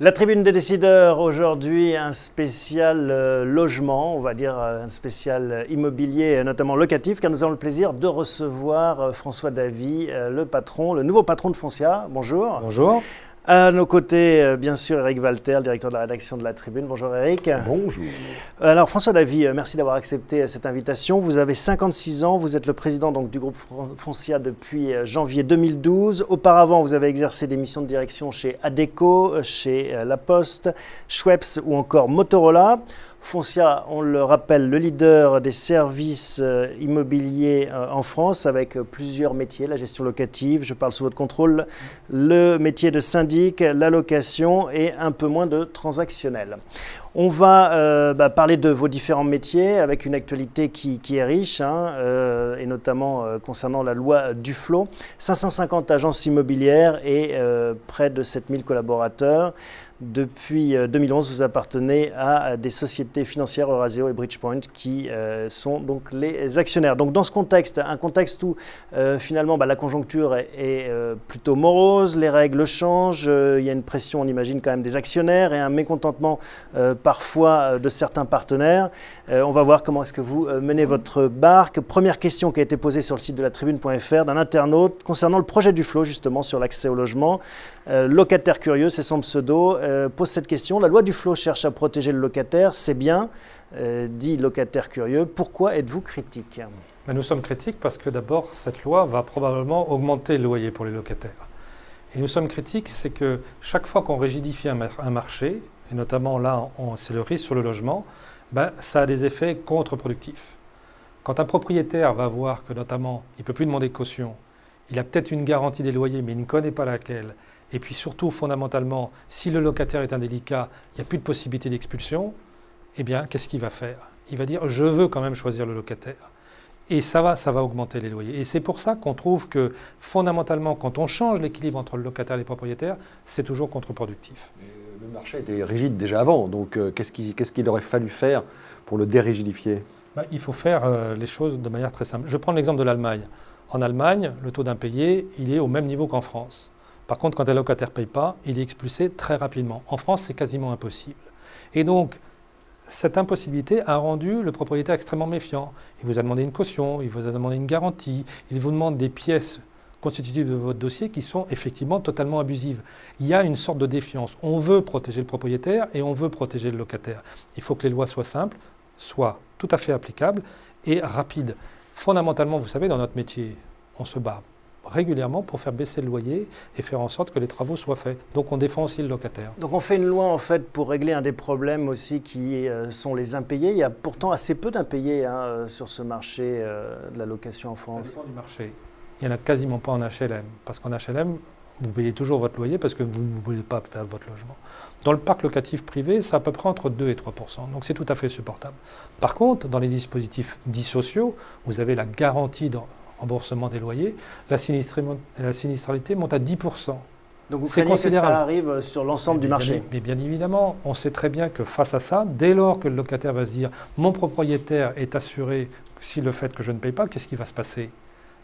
La tribune des décideurs, aujourd'hui un spécial logement, on va dire un spécial immobilier, notamment locatif, car nous avons le plaisir de recevoir François Davy, le nouveau patron de Foncia. Bonjour. Bonjour. À nos côtés, bien sûr, Eric Walter, le directeur de la rédaction de la Tribune. Bonjour Eric. Bonjour. Alors François Davy, merci d'avoir accepté cette invitation. Vous avez 56 ans, vous êtes le président donc, du groupe Foncia depuis janvier 2012. Auparavant, vous avez exercé des missions de direction chez Adecco, chez La Poste, Schweppes ou encore Motorola. Foncia, on le rappelle, le leader des services immobiliers en France avec plusieurs métiers, la gestion locative, je parle sous votre contrôle, le métier de syndic, la location et un peu moins de transactionnel. On va parler de vos différents métiers avec une actualité qui est riche et notamment concernant la loi Duflot. 550 agences immobilières et près de 7000 collaborateurs. Depuis 2011, vous appartenez à des sociétés financières, Eurazeo et Bridgepoint, qui sont donc les actionnaires. Donc dans ce contexte, un contexte où finalement la conjoncture est plutôt morose, les règles changent, il y a une pression, on imagine quand même des actionnaires et un mécontentement parfois de certains partenaires. On va voir comment est-ce que vous menez votre barque. Première question qui a été posée sur le site de la tribune.fr d'un internaute concernant le projet Duflot, justement sur l'accès au logement. Locataire curieux, c'est son pseudo. Pose cette question. La loi Duflot cherche à protéger le locataire, c'est bien, dit locataire curieux. Pourquoi êtes-vous critique? Nous sommes critiques parce que d'abord, cette loi va probablement augmenter le loyer pour les locataires. Et nous sommes critiques, c'est que chaque fois qu'on rigidifie un marché, et notamment là, c'est le risque sur le logement, ça a des effets contre-productifs. Quand un propriétaire va voir que notamment, il ne peut plus demander de caution, il a peut-être une garantie des loyers, mais il ne connaît pas laquelle. Et puis surtout, fondamentalement, si le locataire est indélicat, il n'y a plus de possibilité d'expulsion, eh bien, qu'est-ce qu'il va faire? Il va dire « je veux quand même choisir le locataire ». Et ça va augmenter les loyers. Et c'est pour ça qu'on trouve que, fondamentalement, quand on change l'équilibre entre le locataire et les propriétaires, c'est toujours contre-productif. Le marché était rigide déjà avant, donc qu'est-ce qu'il aurait fallu faire pour le dérigidifier? Il faut faire les choses de manière très simple. Je prends l'exemple de l'Allemagne. En Allemagne, le taux d'impayé, il est au même niveau qu'en France. Par contre, quand un locataire ne paye pas, il est expulsé très rapidement. En France, c'est quasiment impossible. Et donc, cette impossibilité a rendu le propriétaire extrêmement méfiant. Il vous a demandé une caution, il vous a demandé une garantie, il vous demande des pièces constitutives de votre dossier qui sont effectivement totalement abusives. Il y a une sorte de défiance. On veut protéger le propriétaire et on veut protéger le locataire. Il faut que les lois soient simples, soient tout à fait applicables et rapides. Fondamentalement, vous savez, dans notre métier, on se bat régulièrement pour faire baisser le loyer et faire en sorte que les travaux soient faits. Donc on défend aussi le locataire. Donc on fait une loi en fait pour régler un des problèmes aussi qui sont les impayés. Il y a pourtant assez peu d'impayés sur ce marché de la location en France. Ça dépend du marché. Il n'y en a quasiment pas en HLM. Parce qu'en HLM, vous payez toujours votre loyer parce que vous ne pouvez pas perdre votre logement. Dans le parc locatif privé, c'est à peu près entre 2 et 3 %. Donc c'est tout à fait supportable. Par contre, dans les dispositifs dits sociaux, vous avez la garantie de remboursement des loyers, la sinistralité monte à 10 %. Donc vous craignez que ça arrive sur l'ensemble du marché? Mais bien évidemment, on sait très bien que face à ça, dès lors que le locataire va se dire « mon propriétaire est assuré si le fait que je ne paye pas, qu'est-ce qui va se passer ?»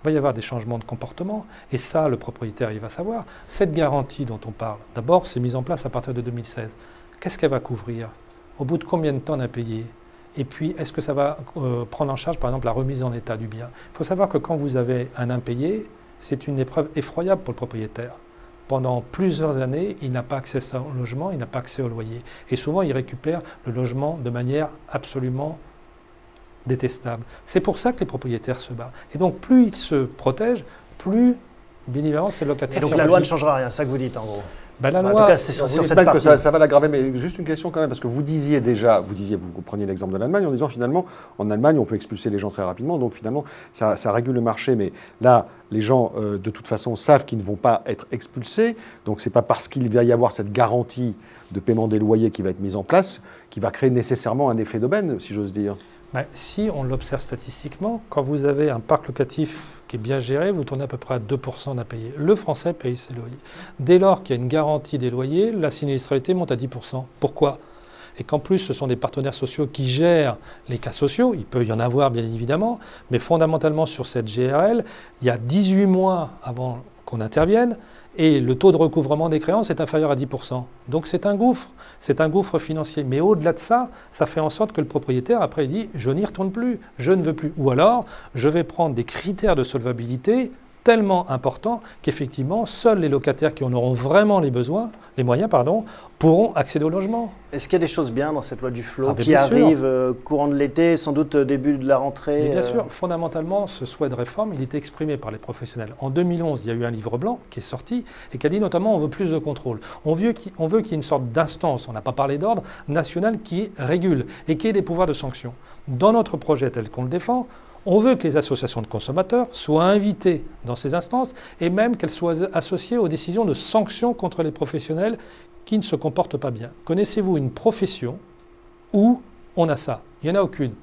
Il va y avoir des changements de comportement et ça, le propriétaire, il va savoir. Cette garantie dont on parle, d'abord, c'est mise en place à partir de 2016. Qu'est-ce qu'elle va couvrir? Au bout de combien de temps d'impayé? Et puis, est-ce que ça va prendre en charge, par exemple, la remise en état du bien? Il faut savoir que quand vous avez un impayé, c'est une épreuve effroyable pour le propriétaire. Pendant plusieurs années, il n'a pas accès au logement, il n'a pas accès au loyer. Et souvent, il récupère le logement de manière absolument détestable. C'est pour ça que les propriétaires se battent. Et donc, plus ils se protègent, plus, bien évidemment, c'est le locataire. Et donc la loi ne changera rien, c'est ça que vous dites en gros? La loi, en tout cas, c'est sur cette partie. Que ça va l'aggraver, mais juste une question quand même, parce que vous disiez déjà, vous preniez l'exemple de l'Allemagne en disant finalement, en Allemagne, on peut expulser les gens très rapidement, donc finalement, ça régule le marché. Mais là, les gens, de toute façon, savent qu'ils ne vont pas être expulsés, donc c'est pas parce qu'il va y avoir cette garantie de paiement des loyers qui va être mise en place qui va créer nécessairement un effet d'aubaine, si j'ose dire. Si on l'observe statistiquement, quand vous avez un parc locatif qui est bien géré, vous tournez à peu près à 2 % d'impayés. Le Français paye ses loyers. Dès lors qu'il y a une garantie des loyers, la sinistralité monte à 10 %. Pourquoi? Et qu'en plus, ce sont des partenaires sociaux qui gèrent les cas sociaux. Il peut y en avoir, bien évidemment, mais fondamentalement, sur cette GRL, il y a 18 mois avant qu'on intervienne, et le taux de recouvrement des créances est inférieur à 10%. Donc c'est un gouffre financier. Mais au-delà de ça, ça fait en sorte que le propriétaire, après, il dit « je n'y retourne plus, je ne veux plus ». Ou alors, je vais prendre des critères de solvabilité tellement importants qu'effectivement, seuls les locataires qui en auront vraiment les moyens, pourront accéder au logement. Est-ce qu'il y a des choses bien dans cette loi Duflot qui bien sûr. arrive courant de l'été, sans doute début de la rentrée? Mais bien sûr, fondamentalement, ce souhait de réforme, il était exprimé par les professionnels. En 2011, il y a eu un livre blanc qui est sorti et qui a dit notamment on veut plus de contrôle. On veut qu'il y ait une sorte d'instance, on n'a pas parlé d'ordre, national qui régule et qui ait des pouvoirs de sanction. Dans notre projet tel qu'on le défend, on veut que les associations de consommateurs soient invitées dans ces instances et même qu'elles soient associées aux décisions de sanctions contre les professionnels qui ne se comportent pas bien. Connaissez-vous une profession où on a ça? Il n'y en a aucune.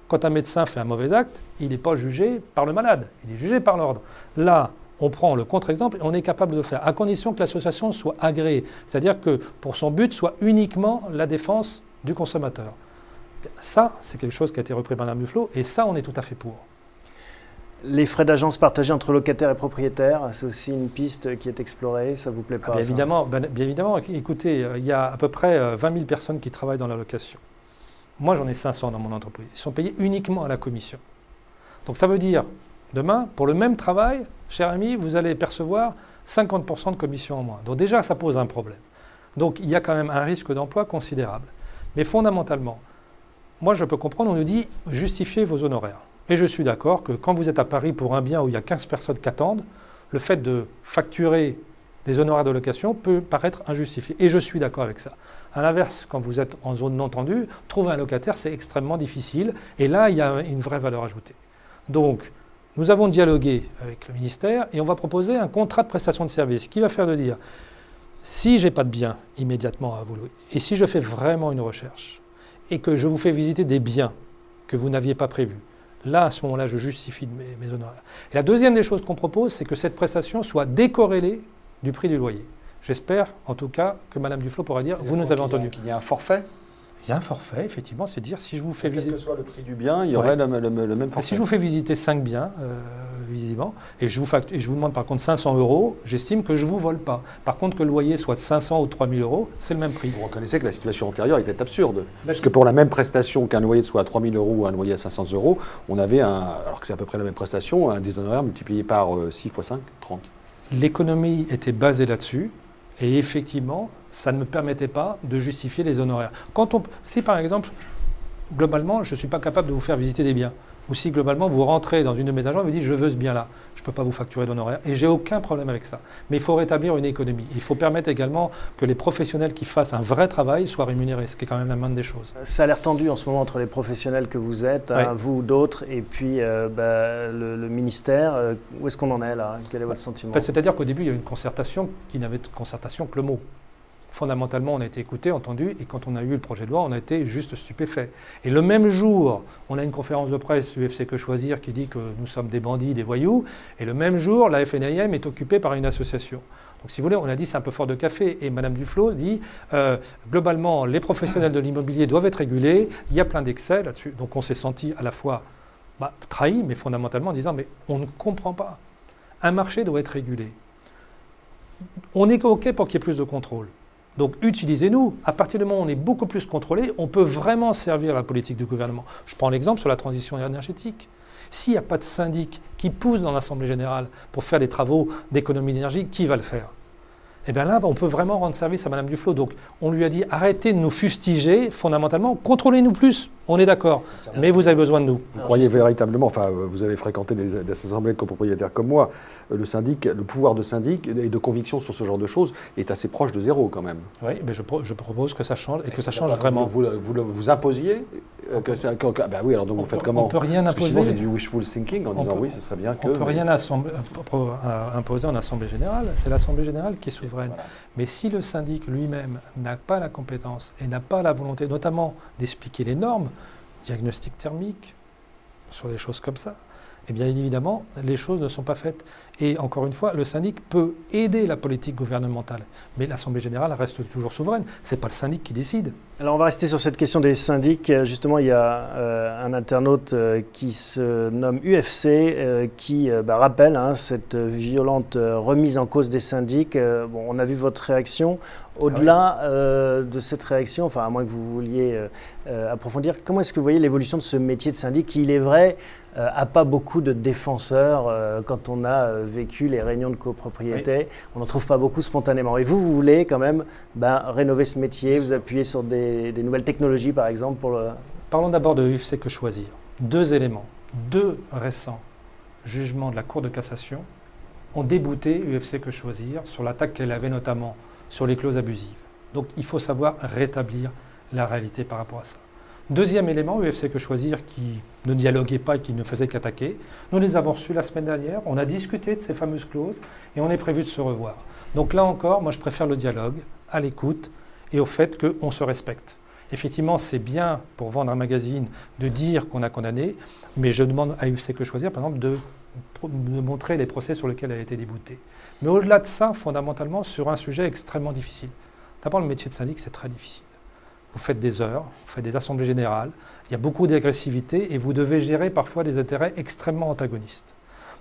Quand un médecin fait un mauvais acte, il n'est pas jugé par le malade, il est jugé par l'ordre. Là, on prend le contre-exemple et on est capable de le faire, à condition que l'association soit agréée. C'est-à-dire que pour son but soit uniquement la défense du consommateur. Ça, c'est quelque chose qui a été repris par Mme Duflot, et ça, on est tout à fait pour. Les frais d'agence partagés entre locataires et propriétaires, c'est aussi une piste qui est explorée, ça ne vous plaît pas? Bien évidemment, écoutez, il y a à peu près 20 000 personnes qui travaillent dans la location. Moi, j'en ai 500 dans mon entreprise. Ils sont payés uniquement à la commission. Donc ça veut dire, demain, pour le même travail, cher ami, vous allez percevoir 50% de commission en moins. Donc déjà, ça pose un problème. Donc il y a quand même un risque d'emploi considérable. Mais fondamentalement, moi, je peux comprendre, on nous dit « justifiez vos honoraires ». Et je suis d'accord que quand vous êtes à Paris pour un bien où il y a 15 personnes qui attendent, le fait de facturer des honoraires de location peut paraître injustifié. Et je suis d'accord avec ça. À l'inverse, quand vous êtes en zone non tendue, trouver un locataire, c'est extrêmement difficile. Et là, il y a une vraie valeur ajoutée. Donc, nous avons dialogué avec le ministère et on va proposer un contrat de prestation de service qui va faire de dire « si je n'ai pas de bien immédiatement à vous louer, et si je fais vraiment une recherche, et que je vous fais visiter des biens que vous n'aviez pas prévus, là, à ce moment-là, je justifie de mes honoraires. » Et la deuxième des choses qu'on propose, c'est que cette prestation soit décorrélée du prix du loyer. J'espère, en tout cas, que Mme Duflot pourra dire, vous nous avez entendu. Il y a un forfait? Il y a un forfait, effectivement, c'est dire si je vous fais visiter... Quel que soit le prix du bien, il y aurait le même forfait. Si je vous fais visiter 5 biens, visiblement, et je vous demande par contre 500 €, j'estime que je ne vous vole pas. Par contre, que le loyer soit de 500 ou 3 000 €, c'est le même prix. Vous reconnaissez que la situation antérieure était absurde. Parce que pour la même prestation, qu'un loyer soit à 3 000 € ou un loyer à 500 €, on avait, alors que c'est à peu près la même prestation, un déshonoraire multiplié par 6 x 5, 30. L'économie était basée là-dessus. Et effectivement, ça ne me permettait pas de justifier les honoraires. Si par exemple, globalement, je ne suis pas capable de vous faire visiter des biens, ou si globalement vous rentrez dans une de mes agences et vous dites je veux ce bien-là, je ne peux pas vous facturer d'honoraires. Et j'ai aucun problème avec ça. Mais il faut rétablir une économie. Il faut permettre également que les professionnels qui fassent un vrai travail soient rémunérés, ce qui est quand même la moindre des choses. Ça a l'air tendu en ce moment entre les professionnels que vous êtes, oui. Vous, d'autres, et puis le ministère. Où est-ce qu'on en est là? Quel est votre sentiment? C'est-à-dire qu'au début, il y a eu une concertation qui n'avait de concertation que le mot. Fondamentalement, on a été écouté, entendu, et quand on a eu le projet de loi, on a été juste stupéfait. Et le même jour, on a une conférence de presse UFC Que Choisir qui dit que nous sommes des bandits, des voyous, et le même jour, la FNIM est occupée par une association. Donc si vous voulez, on a dit c'est un peu fort de café, et Mme Duflot dit globalement, les professionnels de l'immobilier doivent être régulés, il y a plein d'excès là-dessus. Donc on s'est senti à la fois trahis, mais fondamentalement en disant mais on ne comprend pas. Un marché doit être régulé. On est OK pour qu'il y ait plus de contrôle. Donc utilisez-nous. À partir du moment où on est beaucoup plus contrôlé, on peut vraiment servir la politique du gouvernement. Je prends l'exemple sur la transition énergétique. S'il n'y a pas de syndic qui pousse dans l'Assemblée générale pour faire des travaux d'économie d'énergie, qui va le faire? Eh bien là, on peut vraiment rendre service à Mme Duflot. Donc on lui a dit arrêtez de nous fustiger, fondamentalement, contrôlez-nous plus. On est d'accord, mais vous avez besoin de nous. Vous croyez véritablement, enfin vous avez fréquenté des assemblées de copropriétaires comme moi, le pouvoir de syndic et de conviction sur ce genre de choses est assez proche de zéro quand même. Oui, mais je propose que ça change et que ça change vraiment. Vous imposiez ben oui, alors donc vous faites comment? On ne peut rien imposer. Sinon c'est du wishful thinking en disant oui, ce serait bien que... On ne peut rien imposer en Assemblée générale, c'est l'Assemblée générale qui est souveraine. Voilà. Mais si le syndic lui-même n'a pas la compétence et n'a pas la volonté, notamment d'expliquer les normes, diagnostic thermique, sur des choses comme ça, Et bien évidemment, les choses ne sont pas faites. Et encore une fois, le syndic peut aider la politique gouvernementale. Mais l'Assemblée générale reste toujours souveraine. Ce n'est pas le syndic qui décide. Alors on va rester sur cette question des syndics. Justement, il y a un internaute qui se nomme UFC qui rappelle cette violente remise en cause des syndics. Bon, on a vu votre réaction. Au-delà de cette réaction, enfin à moins que vous vouliez approfondir, comment est-ce que vous voyez l'évolution de ce métier de syndic qui, il est vrai, n'a pas beaucoup de défenseurs quand on a vécu les réunions de copropriété. Oui. On n'en trouve pas beaucoup spontanément. Et vous voulez quand même rénover ce métier, vous appuyer sur des nouvelles technologies par exemple pour le... Parlons d'abord de UFC Que Choisir. 2 éléments. 2 récents jugements de la Cour de cassation ont débouté UFC Que Choisir sur l'attaque qu'elle avait notamment sur les clauses abusives. Donc il faut savoir rétablir la réalité par rapport à ça. 2e élément, UFC Que Choisir qui ne dialoguait pas et qui ne faisait qu'attaquer. Nous les avons reçus la semaine dernière, on a discuté de ces fameuses clauses et on est prévu de se revoir. Donc là encore, moi je préfère le dialogue, à l'écoute et au fait qu'on se respecte. Effectivement, c'est bien pour vendre un magazine de dire qu'on a condamné, mais je demande à UFC Que Choisir, par exemple, de montrer les procès sur lesquels elle a été déboutée. Mais au-delà de ça, fondamentalement, sur un sujet extrêmement difficile. D'abord, le métier de syndic, c'est très difficile. Vous faites des heures, vous faites des assemblées générales, il y a beaucoup d'agressivité et vous devez gérer parfois des intérêts extrêmement antagonistes.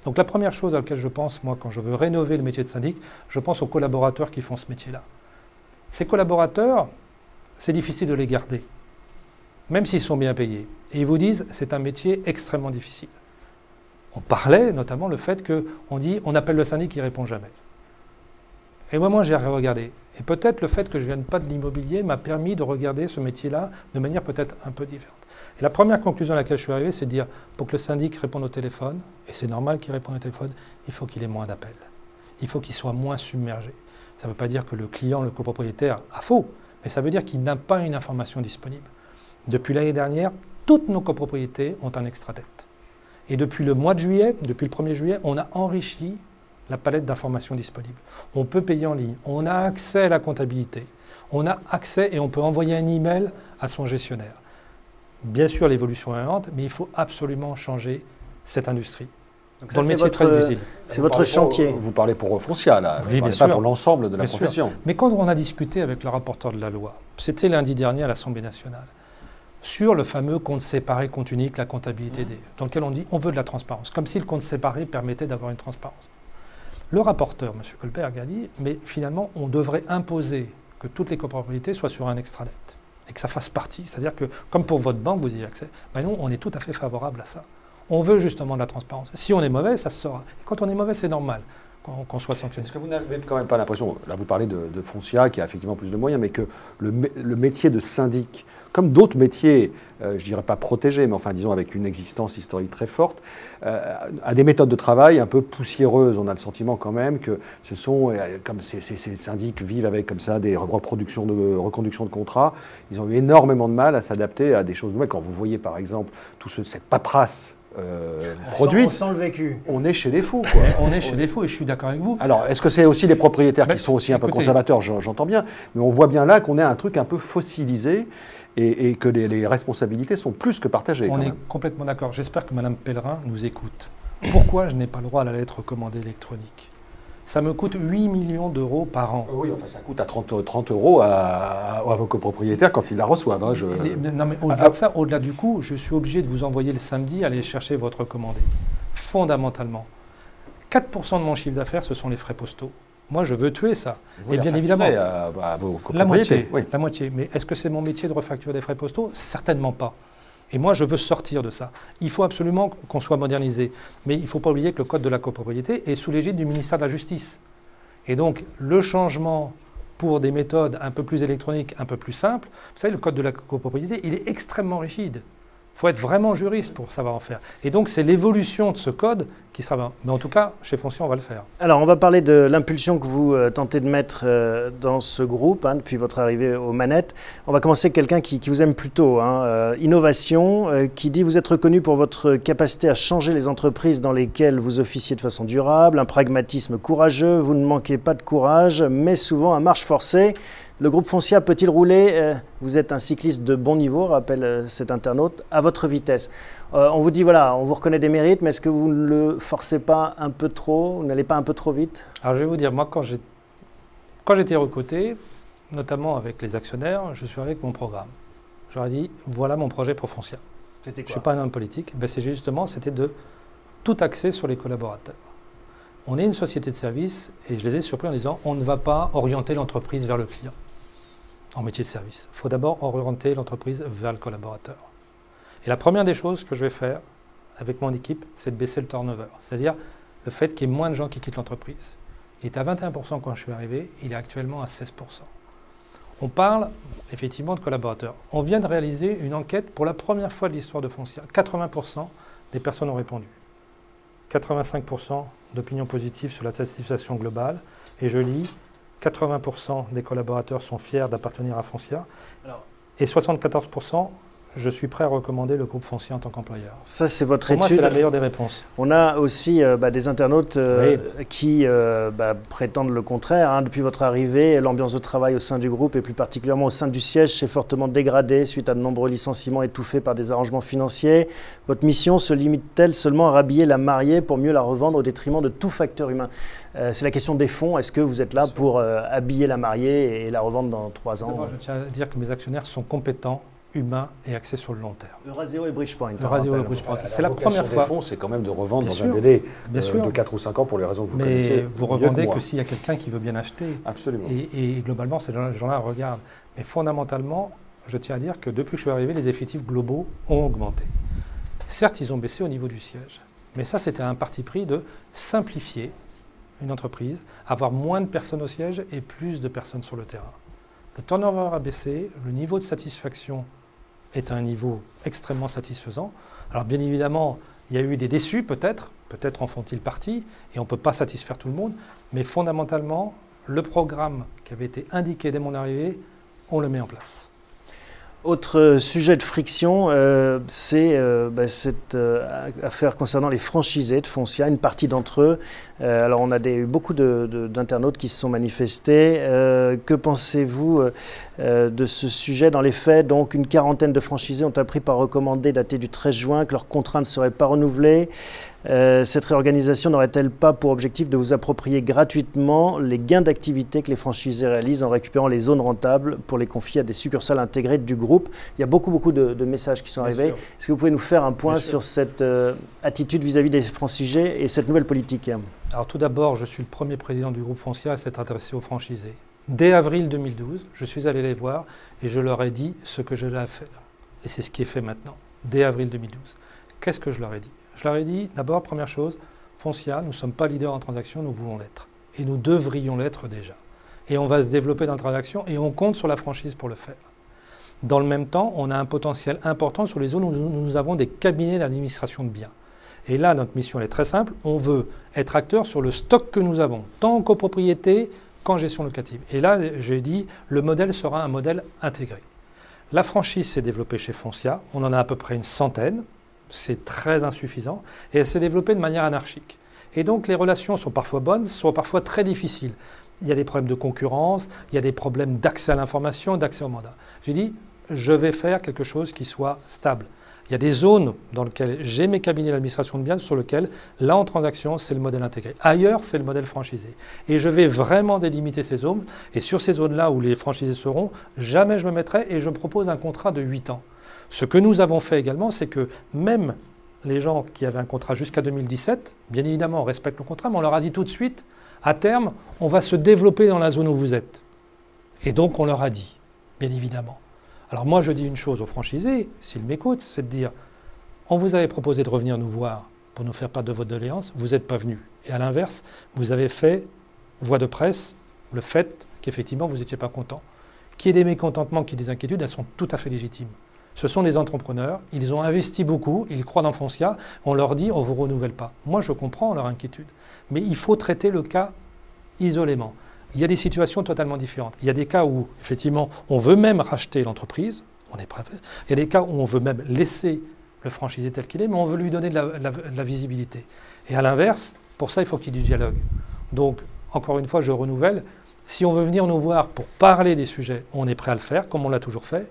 Donc la première chose à laquelle je pense, moi, quand je veux rénover le métier de syndic, je pense aux collaborateurs qui font ce métier-là. Ces collaborateurs, c'est difficile de les garder, même s'ils sont bien payés. Et ils vous disent, c'est un métier extrêmement difficile. On parlait notamment le fait qu'on dit, on appelle le syndic, il ne répond jamais. Et moi j'ai regardé. Et peut-être le fait que je ne vienne pas de l'immobilier m'a permis de regarder ce métier-là de manière peut-être un peu différente. Et la première conclusion à laquelle je suis arrivé, c'est de dire, pour que le syndic réponde au téléphone, et c'est normal qu'il réponde au téléphone, il faut qu'il ait moins d'appels. Il faut qu'il soit moins submergé. Ça ne veut pas dire que le client, le copropriétaire, a faux, mais ça veut dire qu'il n'a pas une information disponible. Depuis l'année dernière, toutes nos copropriétés ont un extra-tête. Et depuis le mois de juillet, depuis le 1er juillet, on a enrichi la palette d'informations disponibles. On peut payer en ligne, on a accès à la comptabilité, on a accès et on peut envoyer un email à son gestionnaire. Bien sûr, l'évolution est lente, mais il faut absolument changer cette industrie. Donc ça, c'est votre chantier. Vous parlez pour Foncia, là, oui, vous ne parlez pas pour l'ensemble de la profession. Mais quand on a discuté avec le rapporteur de la loi, c'était lundi dernier à l'Assemblée nationale, sur le fameux compte séparé, compte unique, la comptabilité, dans lequel on dit on veut de la transparence, comme si le compte séparé permettait d'avoir une transparence. Le rapporteur, M. Goldberg, a dit, mais finalement, on devrait imposer que toutes les copropriétés soient sur un extranet et que ça fasse partie. C'est-à-dire que, comme pour votre banque, vous y avez accès, ben non, on est tout à fait favorable à ça. On veut justement de la transparence. Si on est mauvais, ça se saura. Et quand on est mauvais, c'est normal qu'on soit sanctionné. Est-ce que vous n'avez quand même pas l'impression, là vous parlez de Foncia qui a effectivement plus de moyens, mais que le métier de syndic, comme d'autres métiers, je ne dirais pas protégés, mais enfin disons avec une existence historique très forte, a des méthodes de travail un peu poussiéreuses. On a le sentiment quand même que ce sont, comme ces syndics vivent avec comme ça des reconductions de contrats, ils ont eu énormément de mal à s'adapter à des choses nouvelles. Quand vous voyez par exemple cette paperasse produite, on sent le vécu. On est chez les fous, quoi. On est chez les fous et je suis d'accord avec vous. Alors, est-ce que c'est aussi les propriétaires qui sont aussi un peu conservateurs? J'entends bien, mais on voit bien là qu'on est un truc un peu fossilisé et que les responsabilités sont plus que partagées. On est complètement d'accord. J'espère que Mme Pellerin nous écoute. Pourquoi je n'ai pas le droit à la lettre recommandée électronique? Ça me coûte 8 millions d'euros par an. Oui, enfin ça coûte à 30 euros à vos copropriétaires quand ils la reçoivent. Hein, non, mais au-delà de ça, au-delà du coût, je suis obligé de vous envoyer le samedi aller chercher votre recommandé. Fondamentalement. 4% de mon chiffre d'affaires, ce sont les frais postaux. Moi, je veux tuer ça. Vous et bien évidemment, à vos copropriétés. La moitié. Mais est-ce que c'est mon métier de refacturer des frais postaux? Certainement pas. Et moi, je veux sortir de ça. Il faut absolument qu'on soit modernisé. Mais il ne faut pas oublier que le Code de la copropriété est sous l'égide du ministère de la Justice. Et donc, le changement pour des méthodes un peu plus électroniques, un peu plus simples, vous savez, le Code de la copropriété, il est extrêmement rigide. Il faut être vraiment juriste pour savoir en faire. Et donc, c'est l'évolution de ce code qui sera bien. Mais en tout cas, chez Foncia, on va le faire. Alors, on va parler de l'impulsion que vous tentez de mettre dans ce groupe depuis votre arrivée aux manettes. On va commencer avec quelqu'un qui vous aime plutôt. Innovation, qui dit « Vous êtes reconnu pour votre capacité à changer les entreprises dans lesquelles vous officiez de façon durable, un pragmatisme courageux, vous ne manquez pas de courage, mais souvent à marche forcée. Le groupe Foncia peut-il rouler, vous êtes un cycliste de bon niveau, rappelle cet internaute, à votre vitesse. On vous dit, voilà, on vous reconnaît des mérites, mais est-ce que vous ne le forcez pas un peu trop, vous n'allez pas un peu trop vite? Alors je vais vous dire, moi quand j'étais recruté, notamment avec les actionnaires, je suis arrivé avec mon programme. Je leur ai dit, voilà mon projet pour Foncia. C'était quoi? Je ne suis pas un homme politique, ben c'était de tout axer sur les collaborateurs. On est une société de service et je les ai surpris en disant, on ne va pas orienter l'entreprise vers le client en métier de service. Il faut d'abord orienter l'entreprise vers le collaborateur. Et la première des choses que je vais faire avec mon équipe, c'est de baisser le turnover, c'est-à-dire le fait qu'il y ait moins de gens qui quittent l'entreprise. Il est à 21% quand je suis arrivé, il est actuellement à 16%. On parle effectivement de collaborateurs. On vient de réaliser une enquête pour la première fois de l'histoire de Foncia. 80% des personnes ont répondu. 85% d'opinions positives sur la satisfaction globale. Et je lis, 80% des collaborateurs sont fiers d'appartenir à Foncia. Et 74%, je suis prêt à recommander le groupe Foncia en tant qu'employeur. Ça, c'est votre étude. Pour moi, c'est la meilleure des réponses. On a aussi des internautes qui prétendent le contraire. Hein. Depuis votre arrivée, l'ambiance de travail au sein du groupe et plus particulièrement au sein du siège s'est fortement dégradée suite à de nombreux licenciements étouffés par des arrangements financiers. Votre mission se limite-t-elle seulement à rhabiller la mariée pour mieux la revendre au détriment de tout facteur humain? C'est la question des fonds. Est-ce que vous êtes là pour habiller la mariée et la revendre dans 3 ans? D'abord, je tiens à dire que mes actionnaires sont compétents, humain et axé sur le long terme. Eurasio et Bridgepoint. Eurasio et Bridgepoint. C'est la première fois. Des fonds, c'est quand même de revendre dans un délai de 4 ou 5 ans pour les raisons que vous connaissez. Mais vous revendez que s'il y a quelqu'un qui veut bien acheter. Absolument. Et globalement, ces gens-là regardent. Mais fondamentalement, je tiens à dire que depuis que je suis arrivé, les effectifs globaux ont augmenté. Certes, ils ont baissé au niveau du siège. Mais ça, c'était un parti pris de simplifier une entreprise, avoir moins de personnes au siège et plus de personnes sur le terrain. Le turnover a baissé, le niveau de satisfaction est à un niveau extrêmement satisfaisant. Alors bien évidemment, il y a eu des déçus peut-être en font-ils partie, et on ne peut pas satisfaire tout le monde, mais fondamentalement, le programme qui avait été indiqué dès mon arrivée, on le met en place. Autre sujet de friction, c'est cette affaire concernant les franchisés de Foncia, une partie d'entre eux. Alors on a beaucoup d'internautes qui se sont manifestés. Que pensez-vous de ce sujet? Dans les faits, donc une quarantaine de franchisés ont appris par recommandé daté du 13 juin que leurs contrats ne seraient pas renouvelées. Cette réorganisation n'aurait-elle pas pour objectif de vous approprier gratuitement les gains d'activité que les franchisés réalisent en récupérant les zones rentables pour les confier à des succursales intégrées du groupe? Il y a beaucoup de messages qui sont arrivés. Est-ce que vous pouvez nous faire un point sur cette attitude vis-à-vis des franchisés et cette nouvelle politique? Alors tout d'abord, je suis le premier président du groupe Foncia à s'être adressé aux franchisés. Dès avril 2012, je suis allé les voir et je leur ai dit ce que je l'ai fait. Et c'est ce qui est fait maintenant, dès avril 2012. Qu'est-ce que je leur ai dit? Je leur ai dit, d'abord, première chose, Foncia, nous ne sommes pas leaders en transaction, nous voulons l'être. Et nous devrions l'être déjà. Et on va se développer dans la transaction et on compte sur la franchise pour le faire. Dans le même temps, on a un potentiel important sur les zones où nous avons des cabinets d'administration de biens. Et là, notre mission elle est très simple, on veut être acteur sur le stock que nous avons, tant en copropriété qu'en gestion locative. Et là, j'ai dit, le modèle sera un modèle intégré. La franchise s'est développée chez Foncia, on en a à peu près une centaine, c'est très insuffisant, et elle s'est développée de manière anarchique. Et donc les relations sont parfois bonnes, sont parfois très difficiles. Il y a des problèmes de concurrence, il y a des problèmes d'accès à l'information, d'accès au mandat. J'ai dit, je vais faire quelque chose qui soit stable. Il y a des zones dans lesquelles j'ai mes cabinets d'administration de biens, sur lesquelles, là en transaction, c'est le modèle intégré. Ailleurs, c'est le modèle franchisé. Et je vais vraiment délimiter ces zones. Et sur ces zones-là où les franchisés seront, jamais je me mettrai et je propose un contrat de 8 ans. Ce que nous avons fait également, c'est que même les gens qui avaient un contrat jusqu'à 2017, bien évidemment, on respecte le contrat, mais on leur a dit tout de suite, à terme, on va se développer dans la zone où vous êtes. Et donc, on leur a dit, bien évidemment. Alors moi, je dis une chose aux franchisés, s'ils m'écoutent, c'est de dire, on vous avait proposé de revenir nous voir pour nous faire part de votre doléance, vous n'êtes pas venus. Et à l'inverse, vous avez fait, voix de presse, le fait qu'effectivement, vous n'étiez pas content. Qu'il y ait des mécontentements, qu'il y ait des inquiétudes, elles sont tout à fait légitimes. Ce sont des entrepreneurs, ils ont investi beaucoup, ils croient dans Foncia, on leur dit on ne vous renouvelle pas. Moi je comprends leur inquiétude, mais il faut traiter le cas isolément. Il y a des situations totalement différentes. Il y a des cas où effectivement on veut même racheter l'entreprise, on est prêt. Il y a des cas où on veut même laisser le franchisé tel qu'il est, mais on veut lui donner de la visibilité. Et à l'inverse, pour ça il faut qu'il y ait du dialogue. Donc encore une fois je renouvelle, Si on veut venir nous voir pour parler des sujets, on est prêt à le faire, comme on l'a toujours fait,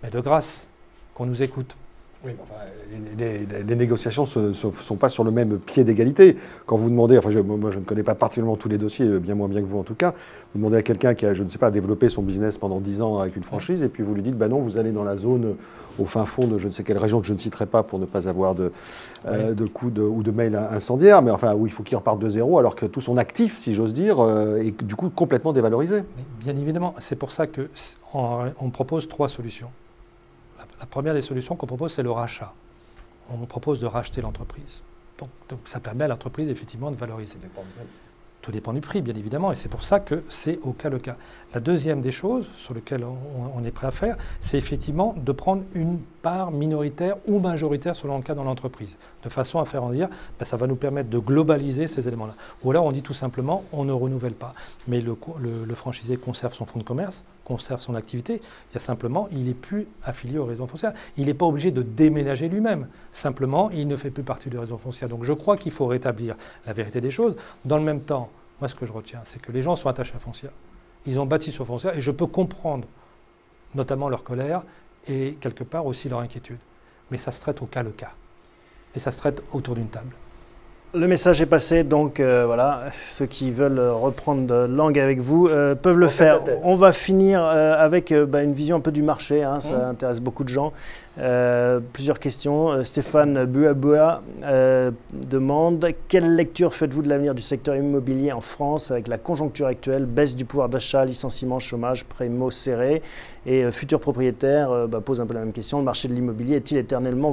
mais de grâce, qu'on nous écoute. Oui, mais enfin, les négociations ne sont pas sur le même pied d'égalité. Quand vous demandez, enfin moi je ne connais pas particulièrement tous les dossiers, bien moins bien que vous en tout cas, vous demandez à quelqu'un qui a, je ne sais pas, développé son business pendant 10 ans avec une franchise, et puis vous lui dites, bah non, vous allez dans la zone au fin fond de je ne sais quelle région que je ne citerai pas pour ne pas avoir de coups ou de mails incendiaires, mais enfin où il faut qu'il reparte de zéro, alors que tout son actif, si j'ose dire, est du coup complètement dévalorisé. Mais bien évidemment, c'est pour ça qu'on propose 3 solutions. La première des solutions qu'on propose, c'est le rachat. On propose de racheter l'entreprise. Donc, ça permet à l'entreprise, effectivement, de valoriser. Tout dépend du prix, bien évidemment, et c'est pour ça que c'est au cas le cas. La deuxième des choses sur lesquelles on est prêt à faire, c'est effectivement de prendre une part minoritaire ou majoritaire selon le cas dans l'entreprise, de façon à faire en dire, ben, ça va nous permettre de globaliser ces éléments-là. Ou alors on dit tout simplement, on ne renouvelle pas. Mais le franchisé conserve son fonds de commerce, conserve son activité, il y a simplement, il n'est plus affilié au réseau foncier. Il n'est pas obligé de déménager lui-même. Simplement, il ne fait plus partie du réseau foncier. Donc je crois qu'il faut rétablir la vérité des choses. Dans le même temps, moi, ce que je retiens, c'est que les gens sont attachés à foncière. Ils ont bâti sur foncière et je peux comprendre notamment leur colère et quelque part aussi leur inquiétude. Mais ça se traite au cas le cas. Et ça se traite autour d'une table. Le message est passé, donc voilà, ceux qui veulent reprendre langue avec vous peuvent le faire. On va finir avec une vision un peu du marché, hein, ça intéresse beaucoup de gens. Plusieurs questions. Stéphane Buabua demande « Quelle lecture faites-vous de l'avenir du secteur immobilier en France avec la conjoncture actuelle, baisse du pouvoir d'achat, licenciement, chômage, primo serré ?» Et futur propriétaire pose un peu la même question. Le marché de l'immobilier est-il éternellement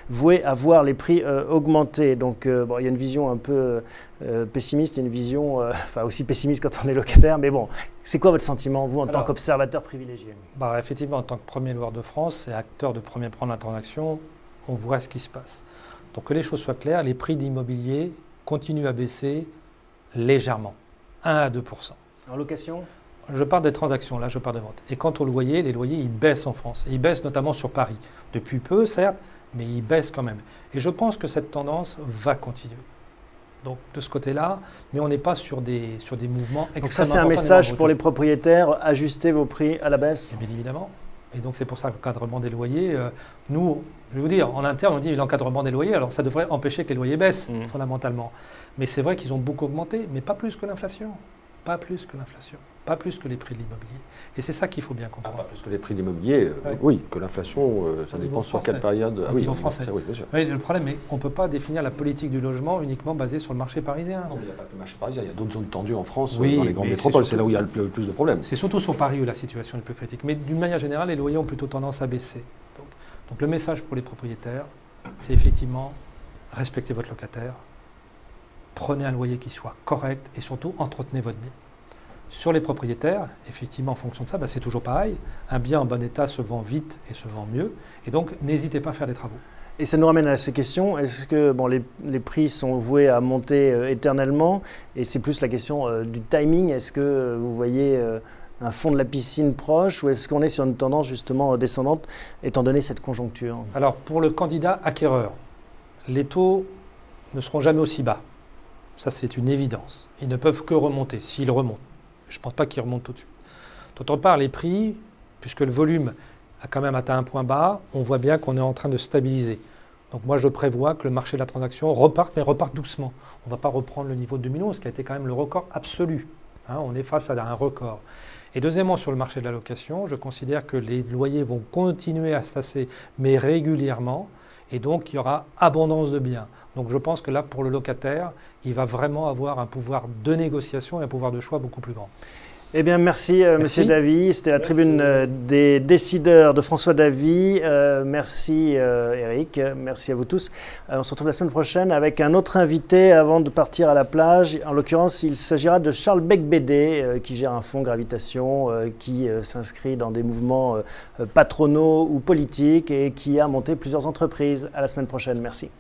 voué à voir les prix augmenter? Donc il y a une vision un peu pessimiste et une vision aussi pessimiste quand on est locataire. Mais bon, c'est quoi votre sentiment, vous, en tant qu'observateur privilégié? Effectivement, en tant que premier loueur de France et acteur de premier plan d'interaction, on voit ce qui se passe. Donc que les choses soient claires, les prix d'immobilier continuent à baisser légèrement, 1 à 2%. En location? Je parle des transactions, là je parle de vente. Et quant aux loyers, les loyers ils baissent en France. Et ils baissent notamment sur Paris. Depuis peu, certes, mais ils baissent quand même. Et je pense que cette tendance va continuer. Donc de ce côté-là, mais on n'est pas sur des mouvements extrêmement importants. Donc ça c'est un message pour les propriétaires, ajustez vos prix à la baisse? Bien évidemment. Et donc c'est pour ça que l'encadrement des loyers, nous, je vais vous dire, en interne on dit l'encadrement des loyers, alors ça devrait empêcher que les loyers baissent fondamentalement. Mais c'est vrai qu'ils ont beaucoup augmenté, mais pas plus que l'inflation. Pas plus que l'inflation, pas plus que les prix de l'immobilier. Et c'est ça qu'il faut bien comprendre. Pas plus que les prix de l'immobilier, oui, que l'inflation, ça dépend sur quelle période. Au niveau français. Oui, bien sûr. Oui, le problème est qu'on ne peut pas définir la politique du logement uniquement basée sur le marché parisien. Non, mais il n'y a pas que le marché parisien, il y a d'autres zones tendues en France, oui, dans les grandes métropoles, c'est là où il y a le plus de problèmes. C'est surtout sur Paris où la situation est le plus critique. Mais d'une manière générale, les loyers ont plutôt tendance à baisser. Donc le message pour les propriétaires, c'est effectivement respectez votre locataire, prenez un loyer qui soit correct et surtout entretenez votre bien. Sur les propriétaires, effectivement, en fonction de ça, c'est toujours pareil. Un bien en bon état se vend vite et se vend mieux. Et donc, n'hésitez pas à faire des travaux. Et ça nous ramène à ces questions. Est-ce que les prix sont voués à monter éternellement? Et c'est plus la question du timing. Est-ce que vous voyez un fond de la piscine proche ou est-ce qu'on est sur une tendance justement descendante étant donné cette conjoncture? Alors, pour le candidat acquéreur, les taux ne seront jamais aussi bas. Ça, c'est une évidence. Ils ne peuvent que remonter, s'ils remontent. Je ne pense pas qu'ils remontent tout de suite. D'autre part, les prix, puisque le volume a quand même atteint un point bas, on voit bien qu'on est en train de stabiliser. Donc moi, je prévois que le marché de la transaction reparte, mais reparte doucement. On ne va pas reprendre le niveau de 2011, qui a été quand même le record absolu. On est face à un record. Et deuxièmement, sur le marché de la location, je considère que les loyers vont continuer à se tasser, mais régulièrement. Et donc, il y aura abondance de biens. Donc, je pense que là, pour le locataire, il va vraiment avoir un pouvoir de négociation et un pouvoir de choix beaucoup plus grand. Eh bien, merci. Monsieur Davy. C'était la tribune des décideurs de François Davy. Merci Eric. Merci à vous tous. On se retrouve la semaine prochaine avec un autre invité avant de partir à la plage. En l'occurrence, il s'agira de Charles Becbédé qui gère un fonds Gravitation qui s'inscrit dans des mouvements patronaux ou politiques et qui a monté plusieurs entreprises. À la semaine prochaine. Merci.